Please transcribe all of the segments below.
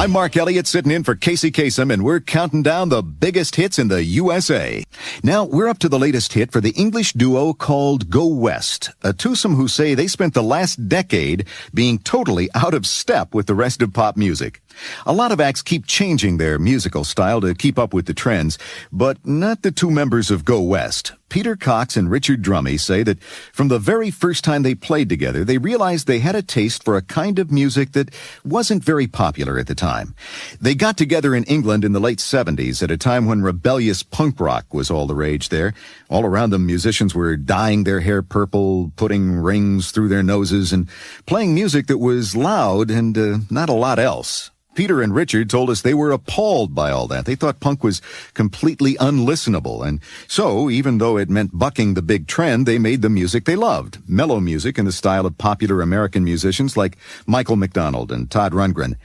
I'm Mark Elliott sitting in for Casey Kasem, and we're counting down the biggest hits in the USA. Now, we're up to the latest hit for the English duo called Go West, a twosome who say they spent the last decade being totally out of step with the rest of pop music. A lot of acts keep changing their musical style to keep up with the trends, but not the two members of Go West. Peter Cox and Richard Drummie say that from the very first time they played together, they realized they had a taste for a kind of music that wasn't very popular at the time. They got together in England in the late 70s at a time when rebellious punk rock was all the rage there. All around them, musicians were dyeing their hair purple, putting rings through their noses, and playing music that was loud and not a lot else. Peter and Richard told us they were appalled by all that. They thought punk was completely unlistenable, and so, even though it meant bucking the big trend, they made the music they loved, mellow music in the style of popular American musicians like Michael McDonald and Todd Rundgren.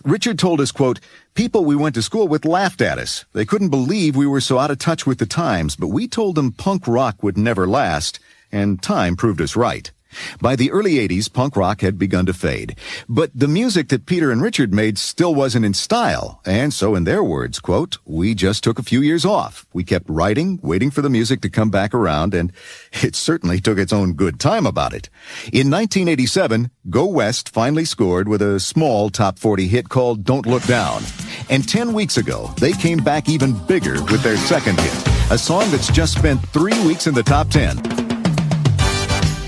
Richard told us, quote, "People we went to school with laughed at us. They couldn't believe we were so out of touch with the times, but we told them punk rock would never last, and time proved us right." By the early 80s, punk rock had begun to fade. But the music that Peter and Richard made still wasn't in style. And so, in their words, quote, "We just took a few years off. We kept writing, waiting for the music to come back around, and it certainly took its own good time about it." In 1987, Go West finally scored with a small top 40 hit called Don't Look Down. And 10 weeks ago, they came back even bigger with their second hit, a song that's just spent 3 weeks in the top 10.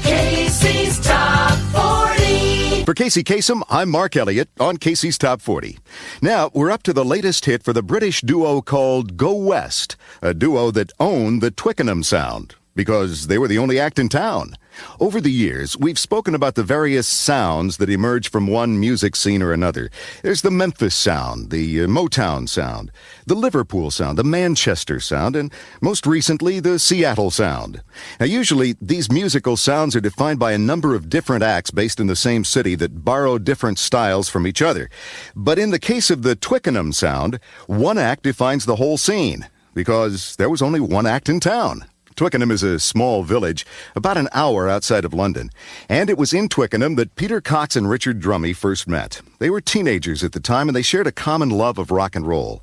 Casey's Top 40. For Casey Kasem, I'm Mark Elliott on Casey's Top 40. Now, we're up to the latest hit for the British duo called Go West, a duo that owned the Twickenham sound, because they were the only act in town. Over the years, we've spoken about the various sounds that emerge from one music scene or another. There's the Memphis sound, the Motown sound, the Liverpool sound, the Manchester sound, and most recently, the Seattle sound. Now, usually, these musical sounds are defined by a number of different acts based in the same city that borrow different styles from each other. But in the case of the Twickenham sound, one act defines the whole scene, because there was only one act in town. Twickenham is a small village, about an hour outside of London. And it was in Twickenham that Peter Cox and Richard Drummie first met. They were teenagers at the time, and they shared a common love of rock and roll.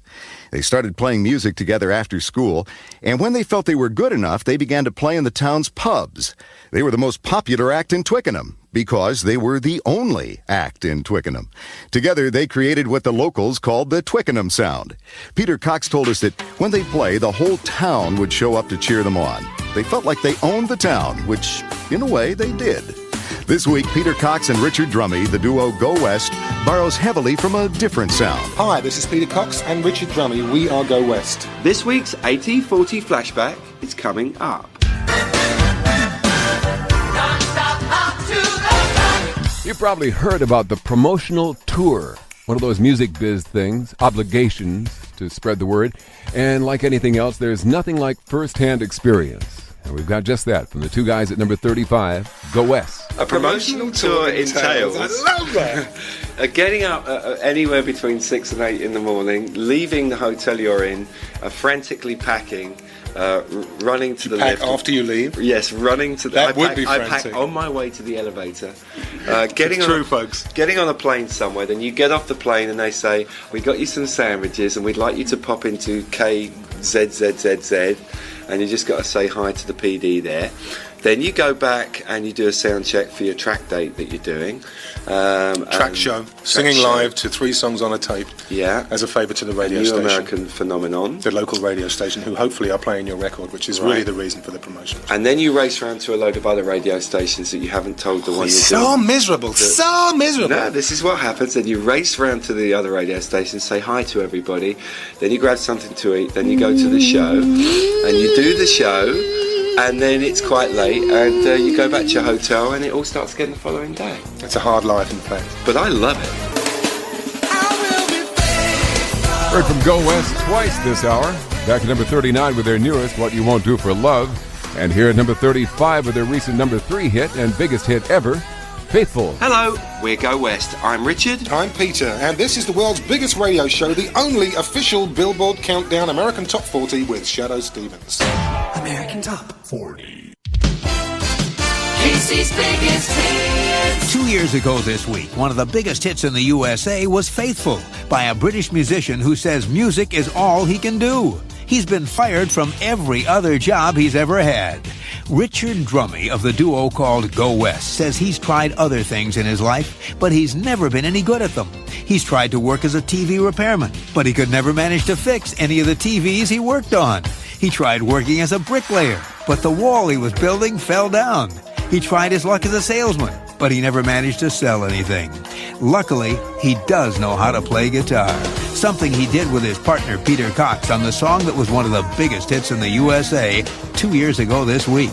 They started playing music together after school, and when they felt they were good enough, they began to play in the town's pubs. They were the most popular act in Twickenham, because they were the only act in Twickenham. Together, they created what the locals called the Twickenham sound. Peter Cox told us that when they play, the whole town would show up to cheer them on. They felt like they owned the town, which, in a way, they did. This week, Peter Cox and Richard Drummie, the duo Go West, borrows heavily from a different sound. Hi, this is Peter Cox and Richard Drummie. We are Go West. This week's AT40 flashback is coming up. You probably heard about the promotional tour, one of those music biz things, obligations to spread the word. And like anything else, there's nothing like first-hand experience. And we've got just that from the two guys at number 35, Go West. A promotional tour entails, I love that. Getting up anywhere between 6 and 8 in the morning, leaving the hotel you're in, frantically packing, running to the pack lift. after you leave? Yes, running to the... That would be I frantic. pack on my way to the elevator. Folks. Getting on a plane somewhere, then you get off the plane and they say, "We got you some sandwiches and we'd like you to pop into KZZZZ," and you just got to say hi to the PD there. Then you go back and you do a sound check for your track date that you're doing. Track show. Singing live to 3 songs on a tape. Yeah. As a favour to the radio New station. American phenomenon. The local radio station, who hopefully are playing your record, which is really the reason for the promotion. And then you race around to a load of other radio stations that you haven't told the one you're doing. Miserable. So miserable. No, this is what happens. Then you race around to the other radio stations, say hi to everybody. Then you grab something to eat. Then you go to the show. And you do the show. And then it's quite late, and you go back to your hotel, and it all starts again the following day. It's a hard life, in fact. But I love it. Heard from Go West twice this hour. Back at number 39 with their newest, What You Won't Do for Love. And here at number 35 with their recent number 3 hit and biggest hit ever, Faithful. Hello, we're Go West. I'm Richard. I'm Peter, and this is the world's biggest radio show, the only official Billboard Countdown American Top 40 with Shadoe Stevens. American Top 40. Casey's biggest hits. 2 years ago this week, one of the biggest hits in the USA was Faithful by a British musician who says music is all he can do. He's been fired from every other job he's ever had. Richard Drummie of the duo called Go West says he's tried other things in his life, but he's never been any good at them. He's tried to work as a TV repairman, but he could never manage to fix any of the TVs he worked on. He tried working as a bricklayer, but the wall he was building fell down. He tried his luck as a salesman, but he never managed to sell anything. Luckily, he does know how to play guitar, something he did with his partner Peter Cox on the song that was one of the biggest hits in the USA 2 years ago this week.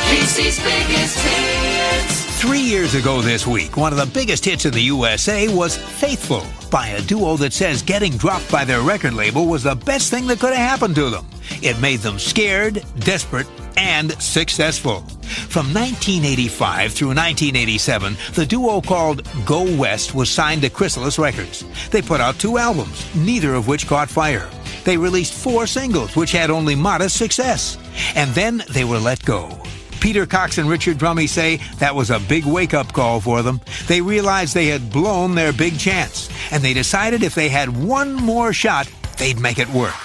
Casey's biggest hits. 3 years ago this week, one of the biggest hits in the USA was Faithful by a duo that says getting dropped by their record label was the best thing that could have happened to them. It made them scared, desperate, and successful. From 1985 through 1987, the duo called Go West was signed to Chrysalis Records. They put out 2 albums, neither of which caught fire. They released 4 singles, which had only modest success. And then they were let go. Peter Cox and Richard Drummie say that was a big wake-up call for them. They realized they had blown their big chance, and they decided if they had one more shot, they'd make it work.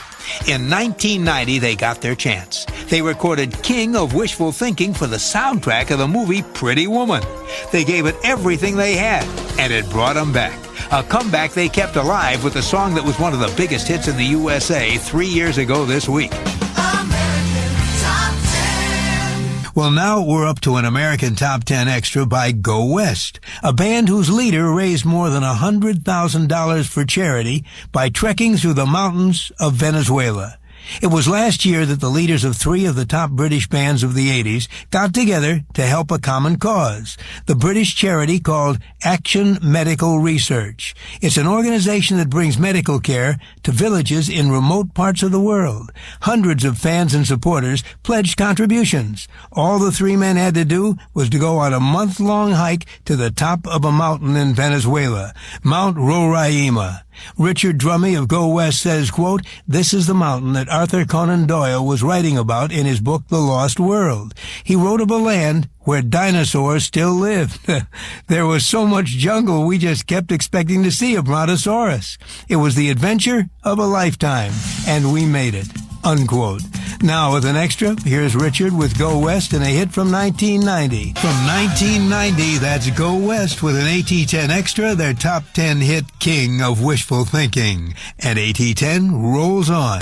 In 1990, they got their chance. They recorded King of Wishful Thinking for the soundtrack of the movie Pretty Woman. They gave it everything they had, and it brought them back. A comeback they kept alive with a song that was one of the biggest hits in the USA 3 years ago this week. Well, now we're up to an American Top 10 Extra by Go West, a band whose leader raised more than $100,000 for charity by trekking through the mountains of Venezuela. It was last year that the leaders of 3 of the top British bands of the 80s got together to help a common cause, the British charity called Action Medical Research. It's an organization that brings medical care to villages in remote parts of the world. Hundreds of fans and supporters pledged contributions. All the 3 men had to do was to go on a month-long hike to the top of a mountain in Venezuela, Mount Roraima. Richard Drummie of Go West says, quote, "This is the mountain that Arthur Conan Doyle was writing about in his book The Lost World. He wrote of a land where dinosaurs still lived. There was so much jungle we just kept expecting to see a brontosaurus. It was the adventure of a lifetime, and we made it." Unquote. Now with an extra, here's Richard with Go West and a hit from 1990. From 1990, that's Go West with an AT10 Extra, their top 10 hit King of Wishful Thinking. And AT10 rolls on.